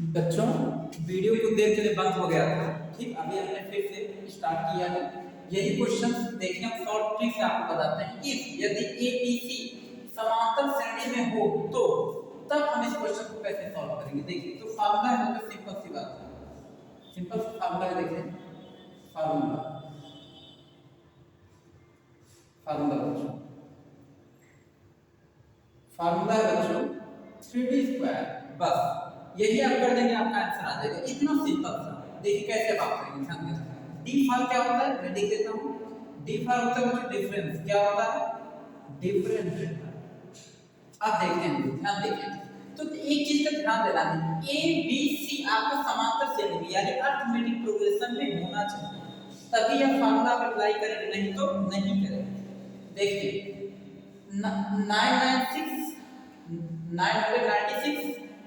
बच्चों, वीडियो कुछ देर के लिए बंद हो गया था। ठीक, अभी हमने फिर से स्टार्ट किया है। यही क्वेश्चन देखिए, हम शॉर्ट ट्रिक से आपको बताते हैं। इफ यदि एबीसी समांतर श्रेणी में हो तो तब हम इस क्वेश्चन को कैसे सॉल्व करेंगे। देखिए, तो फार्मूला है, तो सिंपल सी बात है, सिंपल फार्मूला है। देखिए, फार्मूला फार्मूला बच्चों, फार्मूला है बच्चों 3d²। बस यही आप कर देंगे, आपका आंसर आ जाएगा। इतना सिंपल सा। देखिए कैसे बात करेंगे, ध्यान देना। डी फॉर क्या होता है, मैं लिख देता हूं। डी फॉर होता है बच्चों डिफरेंस। क्या होता है? डिफरेंस रहता है। आप देखते हैं, ध्यान देखिए। तो एक चीज का ध्यान देना है, ए बी सी आपका समांतर श्रेणी में यानी अरिथमेटिक प्रोग्रेशन में होना चाहिए, तभी यह फार्मूला अप्लाई करेंगे, नहीं तो नहीं करेंगे। देखिए 996 996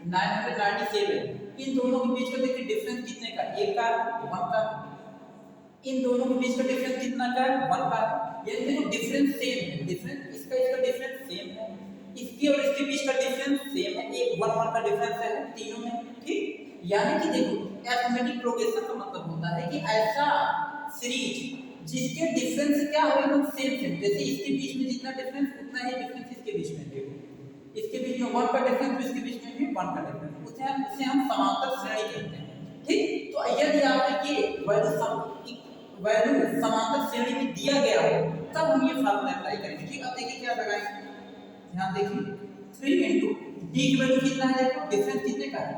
997, इन दोनों के बीच का देखिए डिफरेंस कितने का, एक का 1 का। इन दोनों के बीच का डिफरेंस कितना का है, 1 का। यानी देखो डिफरेंस सेम है, डिफरेंस इसका डिफरेंस सेम है, इसकी और इसके बीच का डिफरेंस सेम है, एक 1 का डिफरेंस है तीनों में। ठीक, यानी कि देखो अरिथमेटिक प्रोग्रेशन का मतलब होता है कि ऐसा सीरीज जिसके डिफरेंस क्या हो एकदम सेम सेम, जैसे इसके बीच में जितना डिफरेंस उतना ही डिफरेंस इसके बीच में देखो, इसके बीच में 1 का डिफरेंस तो इसके बीच में भी 1 का डिफरेंस, उसे हम समांतर श्रेणी कहते हैं। ठीक, तो यदि आपको ये वैल्यू समांतर श्रेणी में दिया गया हो तब हम ये फार्मूला अप्लाई करेंगे। ठीक, अब देखिए क्या लगाएंगे, ध्यान देखिए। 3 इनटू डी की वैल्यू कितना है, देखो डिफरेंस कितने का है,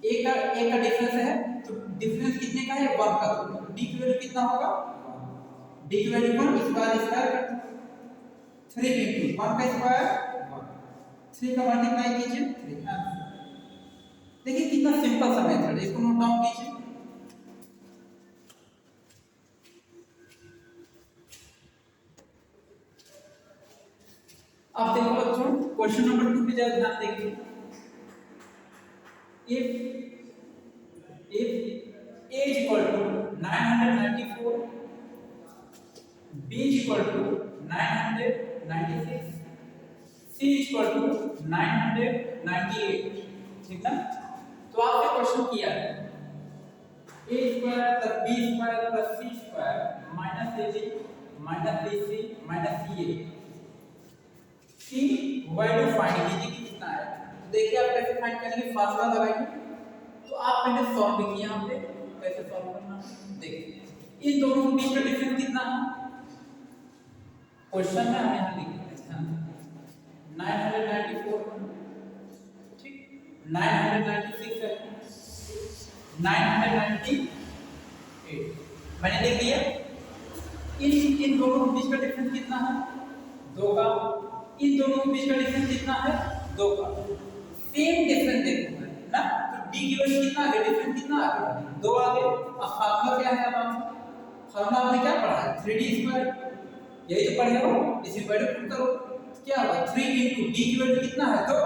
एक का डिफरेंस है, तो डिफरेंस कितने का है, 1 का। तो डी की वैल्यू कितना होगा, डी की वैल्यू 1 स्क्वायर 3 इनटू 1 का स्क्वायर 3 का मल्टीप्लाई कीजिए 3। देखिए कितना सिंपल सा मेथड है, इसको नोट डाउन कीजिए। अब देखो बच्चों, क्वेश्चन नंबर 2 पे जरा ध्यान देखिए। if a is equal to 994, b is equal to 996, c is equal to 998, ठीक ना। तो आपने क्वेश्चन किया है a square plus b square plus c square minus ab minus bc minus ca की वैल्यू फाइंड कीजिए कि कितना है। तो देखिए आप कैसे फाइंड करेंगे, फार्मूला लगाएंगे। तो आप मैंने सॉल्व भी किया, यहाँ पे कैसे सॉल्व करना है देखिए। इन दोनों के बीच का डिफरेंस कितना है, क्वेश्चन में हम यहाँ लिख देते हैं 994, ठीक, 996 है, 998 मैंने लिख दिया। इन दोनों के बीच का डिफरेंस कितना है, 2 का। इन दोनों के बीच का डिफरेंस कितना है, 2 का। सेम डिफरेंस देखो है ना, तो डी की वैल्यू कितना आ गया, डिफरेंस कितना आ गया, 2 आ गया। अब फार्मूला क्या है, अब फार्मूला आपने क्या पढ़ा है, 3d², यही तो पढ़े हो, इसी वैल्यू पुट करो। क्या होगा, 3 इनटू डी की वैल्यू कितना है, 2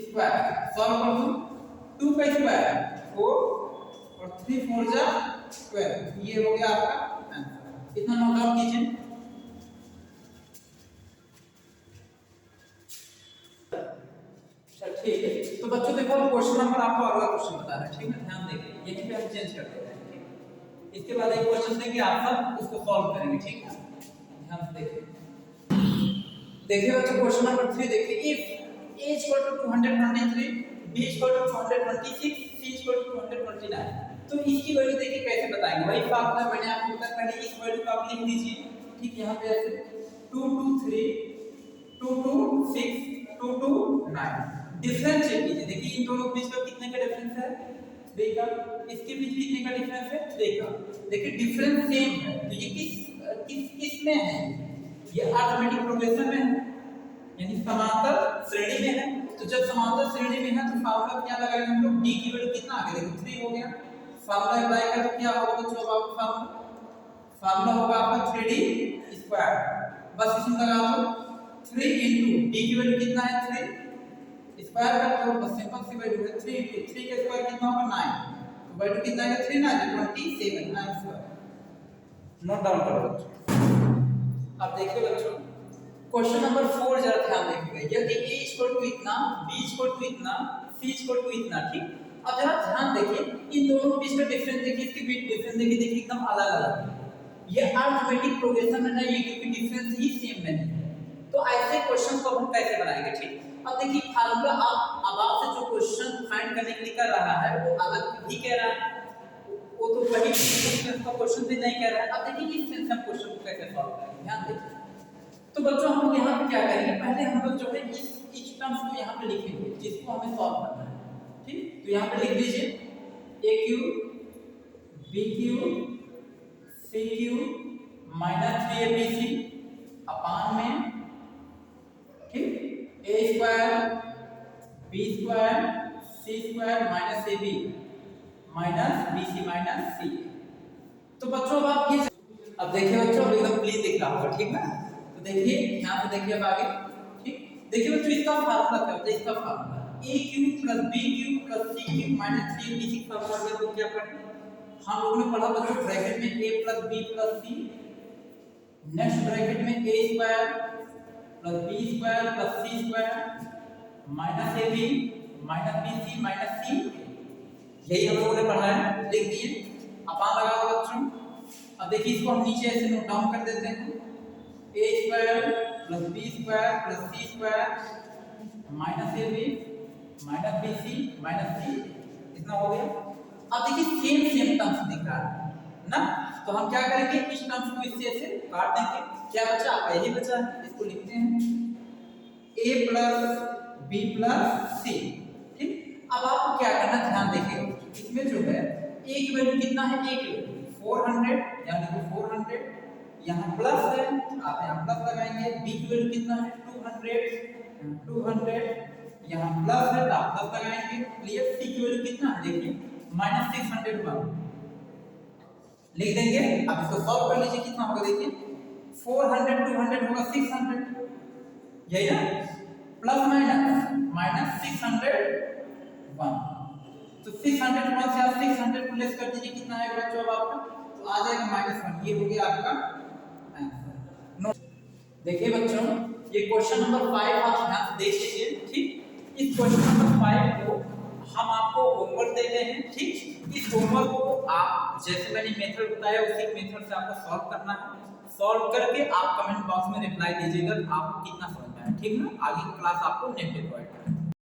स्क्वायर, सॉल्व कर दो। 2 का स्क्वायर 4 और 3 4 जा 12, ये हो गया आपका आंसर। इतना नोट डाउन कीजिए। ठीक है, तो बच्चों देखो क्वेश्चन नंबर आपको अगला क्वेश्चन बता रहा है, ठीक है, ध्यान देखिए, यहीं पे हम चेंज कर देते हैं। ठीक, इसके बाद एक क्वेश्चन देंगे, आप सब उसको सॉल्व करेंगे, ठीक है, ध्यान से देखिए। देखिए बच्चों क्वेश्चन नंबर 3 देखिए। If a equal to 223, b equal to 226, c equal to 229, तो इसकी वैल्यू देखिए कैसे बताएंगे। वही फार्मूला मैंने आपको बताया, पहले इस वैल्यू को आप लिख लीजिए। ठीक, यहाँ पे ऐसे 223 226 229 डिफरेंस चेक कीजिए। देखिए इन दोनों के बीच का कितने का डिफरेंस है, 3 का। इसके बीच कितने का डिफरेंस है, 3 का। देखिए डिफरेंस सेम है, तो ये किस में है, ये अरिथमेटिक प्रोग्रेशन में है, यानी समांतर श्रेणी में है। तो जब समांतर श्रेणी में है तो फार्मूला क्या लगाएंगे हम लोग, डी की वैल्यू कितना आ गया, देखो 3 हो गया। फार्मूला अप्लाई करें तो क्या होगा बच्चों, आपका फार्मूला होगा आपका 3d²। बस इसमें लगा दो 3 इनटू डी की वैल्यू कितना है, 3 स्क्वायर करते हो, बस सिंपल सी वैल्यू है 3 इनटू 3 का स्क्वायर कितना होगा 9, तो वैल्यू कितना है 3 ना 27 आंसर। नोट डाउन करो बच्चों। अब देखिए बच्चों क्वेश्चन नंबर 4 जरा ध्यान देखिएगा। यदि a इक्वल टू इतना, b इक्वल टू इतना, c इक्वल टू इतना, ठीक। अब जरा ध्यान देखिए इन दोनों के बीच में डिफरेंस देखिए, इसके बीच डिफरेंस देखिए एकदम अलग अलग है। ये अरिथमेटिक प्रोग्रेशन है ना ये, क्योंकि डिफरेंस ही सेम नहीं है। तो ऐसे क्वेश्चन को हम कैसे बनाएंगे, ठीक। अब देखिए फार्मूला आप अब आपसे जो क्वेश्चन फाइंड करने के लिए कर रहा है वो अलग ही कह रहा है, वो तो वही सेंस का क्वेश्चन भी नहीं कह रहा है। अब देखिए इस सेंस का क्वेश्चन को कैसे सॉल्व करेंगे, ध्यान देखिए। तो बच्चों हम यहाँ पे क्या करेंगे, पहले हम लोग जो है इस टर्म्स को यहाँ पे लिखेंगे जिसको हमें सॉल्व करना है, ठीक। तो यहाँ पे लिख लीजिए a cube b cube c cube minus 3abc अपान में, ठीक, a square b square c square minus ab minus bc minus c। तो बच्चों अब आप ये अब देखिए बच्चों अब एकदम क्लीन दिख रहा होगा, ठीक ना। तो देखिए यहाँ पे देखिए अब आगे, ठीक। देखिए बच्चों इसका फार्मूला क्या होता है, इसका formula a cube plus b cube plus c cube minus 3abc का फार्मूला तो क्या पढ़े हम लोगों ने पढ़ा बच्चों, ब्रैकेट में a plus b plus c, next bracket में a square plus b square plus c square minus ab minus bc minus c, यही हम लोगों ने पढ़ा है, लिख दिए। अपान लगा दो बच्चों। अब देखिए इसको हम नीचे ऐसे नोट डाउन कर देते हैं, a square plus b square plus c square minus ab minus bc minus c, इतना हो गया। अब देखिए सेम टर्म्स दिख रहा है ना, तो हम क्या करेंगे इस टर्म्स को इससे ऐसे काट देंगे, क्या बचा यही बचा, इसको लिखते हैं a plus b plus c, ठीक। अब आपको क्या करना ध्यान देखिए, इसमें जो है a की वैल्यू कितना है, a की वैल्यू 400, यहाँ देखो 400, यहाँ प्लस है आप यहाँ प्लस लगाएंगे, b की वैल्यू कितना है 200, यहाँ प्लस है तो आप प्लस लगाएंगे, क्लियर। c की वैल्यू कितना है देखिए माइनस 601 लिख देंगे। अब इसको सॉल्व कर लीजिए, कितना होगा देखिए 400 200 होगा 600, यही ना, प्लस माइनस माइनस 601, तो 601 से आप 600 को लेस कर दीजिए, कितना आएगा बच्चों अब आपका, तो आ जाएगा -1, ये हो गया आपका आंसर। देखिए बच्चों ये क्वेश्चन नंबर 5 आप ध्यान से देख लीजिए, ठीक। इस क्वेश्चन नंबर 5 को हम आपको होमवर्क देते हैं, ठीक। इस होमवर्क को आप जैसे मैंने मेथड बताया उसी मेथड से आपको सॉल्व करना है, सॉल्व करके आप कमेंट बॉक्स में रिप्लाई दीजिएगा आपको कितना समझ में आया, ठीक ना। आगे क्लास आपको नेक्स्ट प्रोवाइड